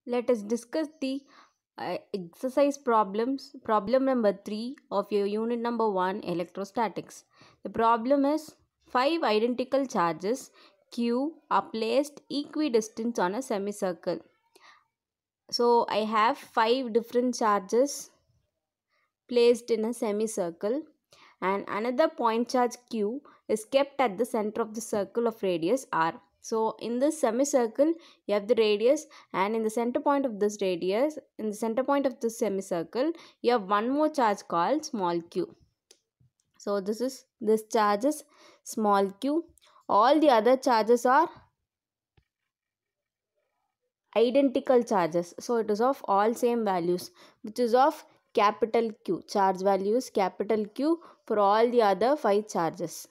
Let us discuss the exercise problems. Problem number 3 of your unit number 1 electrostatics. The problem is 5 identical charges Q are placed equidistant on a semicircle. So I have 5 different charges placed in a semicircle, and another point charge Q is kept at the center of the circle of radius R. So in this semicircle you have the radius, and in the center point of this radius, in the center point of this semicircle, you have one more charge called small q. So this charge is small q. All the other charges are identical charges, so it is of all same values, which is of capital Q. Charge value is capital Q for all the other 5 charges.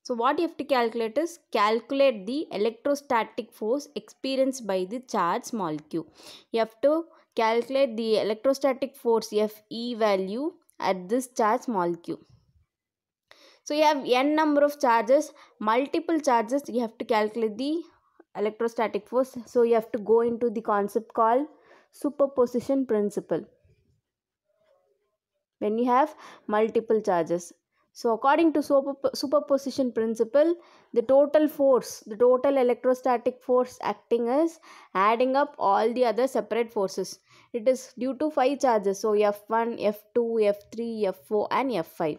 So what you have to calculate is calculate the electrostatic force experienced by the charge small q. You have to calculate the electrostatic force Fe value at this charge small q. So you have n number of charges, multiple charges, you have to calculate the electrostatic force. So you have to go into the concept called superposition principle when you have multiple charges. So according to superposition principle, the total electrostatic force acting is adding up all the other separate forces. It is due to 5 charges. So F1, F2, F3, F4 and F5.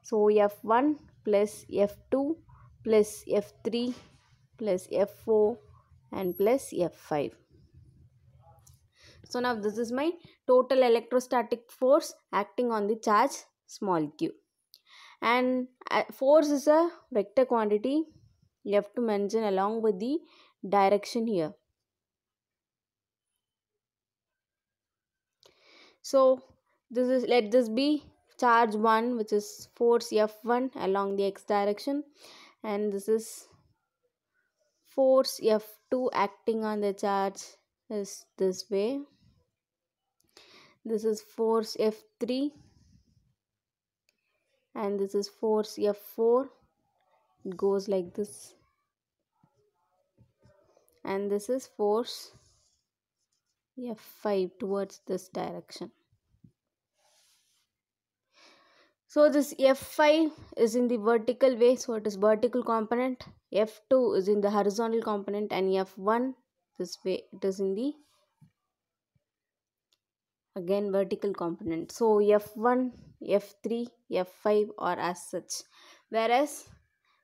So F1 plus F2 plus F3 plus F4 and plus F5. So now this is my total electrostatic force acting on the charge small q. And force is a vector quantity. You have to mention along with the direction here. So let this be charge 1, which is force F1 along the x direction, and this is force F2 acting on the charge is this way. This is force F3 and this is force F4. It goes like this, and this is force F5 towards this direction. So this F5 is in the vertical way, so it is vertical component. F2 is in the horizontal component, and F1 this way, it is in the again vertical component. So F1, F3, F5 are as such, whereas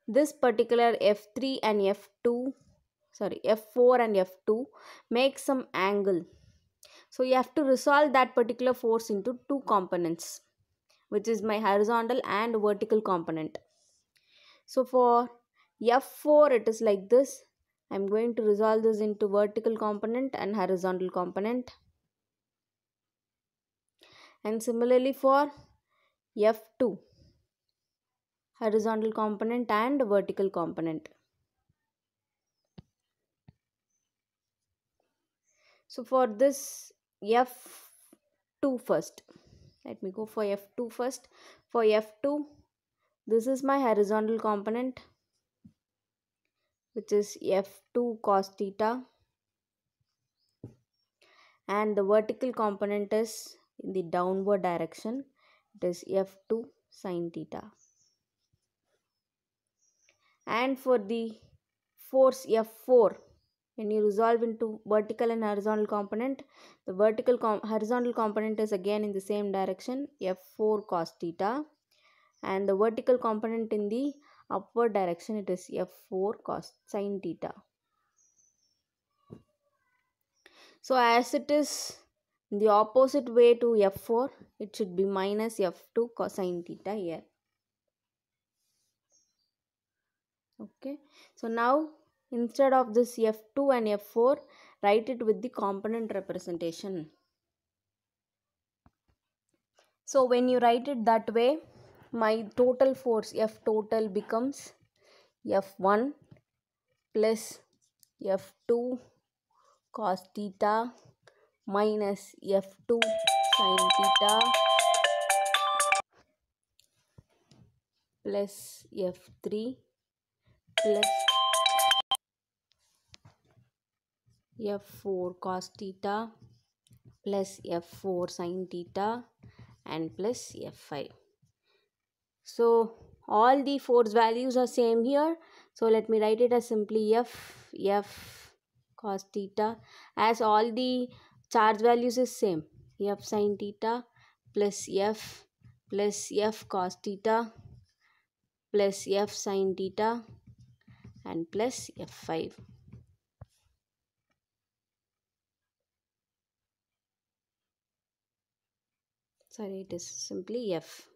this particular F3 and F4 and F2 make some angle. So you have to resolve that particular force into two components, which is my horizontal and vertical component. So for F4 it is like this. I am going to resolve this into vertical component and horizontal component. And similarly for F2, horizontal component and vertical component. So for this F2 first, let me go for F2 first. For F2, this is my horizontal component, which is F2 cos theta, and the vertical component is in the downward direction. It is F2 sin theta. And for the force F4, when you resolve into vertical and horizontal component, the horizontal component is again in the same direction, F4 cos theta, and the vertical component in the upward direction, it is F4 cos sin theta. So as it is the opposite way to F4, it should be minus F2 cosine theta here. Okay, so now instead of this F2 and F4, write it with the component representation. So when you write it that way, my total force F total becomes F1 plus F2 cos theta minus F2 sin theta plus F3 plus F4 cos theta plus F4 sin theta and plus F5. So all the force values are same here. So let me write it as simply F cos theta, as all the charge values is same. F sin theta plus F cos theta plus F sin theta and plus F5. Sorry, it is simply F.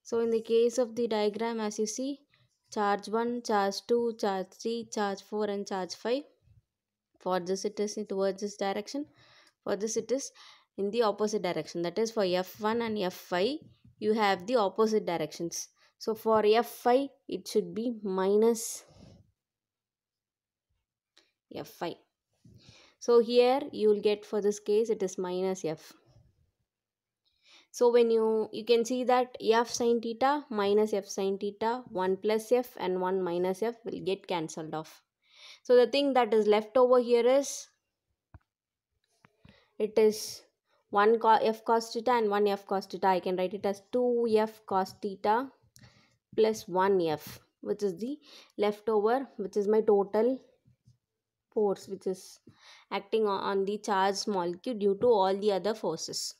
So in the case of the diagram, as you see, charge 1, charge 2, charge 3, charge 4 and charge 5. For this it is towards this direction. For this it is in the opposite direction. That is for F1 and F5 you have the opposite directions. So for F5 it should be minus F5. So here you will get, for this case it is minus F. So when you can see that F sin theta minus F sin theta, 1 plus F and 1 minus F will get cancelled off. So the thing that is left over here is, it is 1 F cos theta and 1 F cos theta. I can write it as 2 F cos theta plus 1 F, which is the leftover, which is my total force which is acting on the charged molecule due to all the other forces.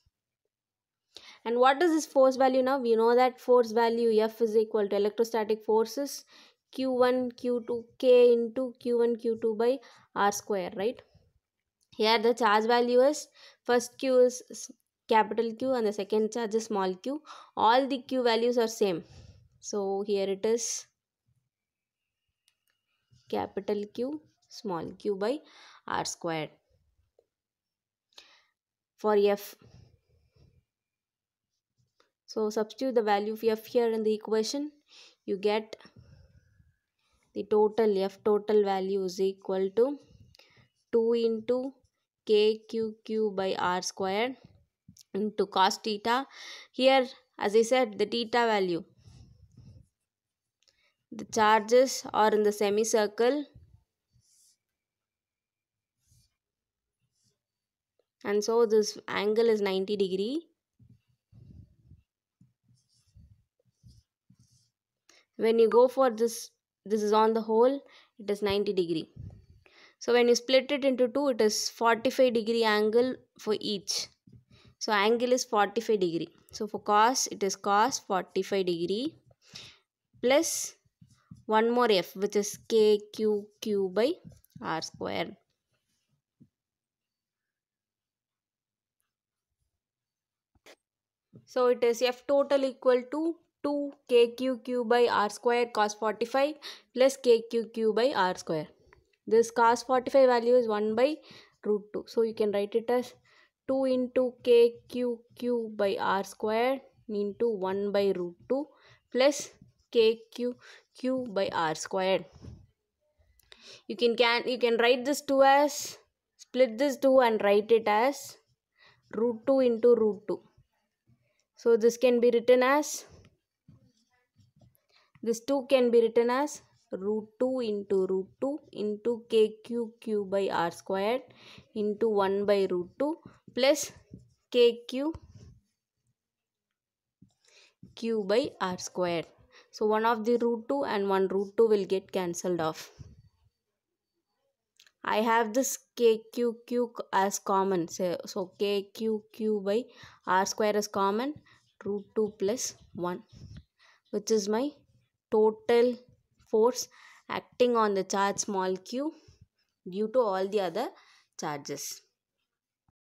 And what is this force value now? We know that force value F is equal to electrostatic forces Q1, Q2, K into Q1, Q2 by R square, right? Here the charge value is, first Q is capital Q and the second charge is small q. All the Q values are same. So here it is capital Q, small q by R squared. For F, so substitute the value of F here in the equation. You get the total F total value is equal to 2 into KQQ by R squared into cos theta. Here, as I said, the theta value, the charges are in the semicircle, and so this angle is 90 degree. When you go for this is on the whole, it is 90 degree. So when you split it into two, it is 45 degree angle for each. So angle is 45 degree. So for cos, it is cos 45 degree plus one more F, which is KQQ by R square. So it is F total equal to 2 KQQ by R square cos 45 plus KQQ by R square. This cos 45 value is 1 by root 2. So you can write it as 2 into KQQ by R square into 1 by root 2 plus KQQ by R squared. You can write this 2 as, split this 2 and write it as root 2 into root 2. So this can be written as, this 2 can be written as root 2 into KQQ by R squared into 1 by root 2 plus KQQ by R squared. So one of the root 2 and one root 2 will get cancelled off. I have this KQQ as common. So KQQ by R square is common, root 2 plus 1, which is my total force acting on the charge small q due to all the other charges.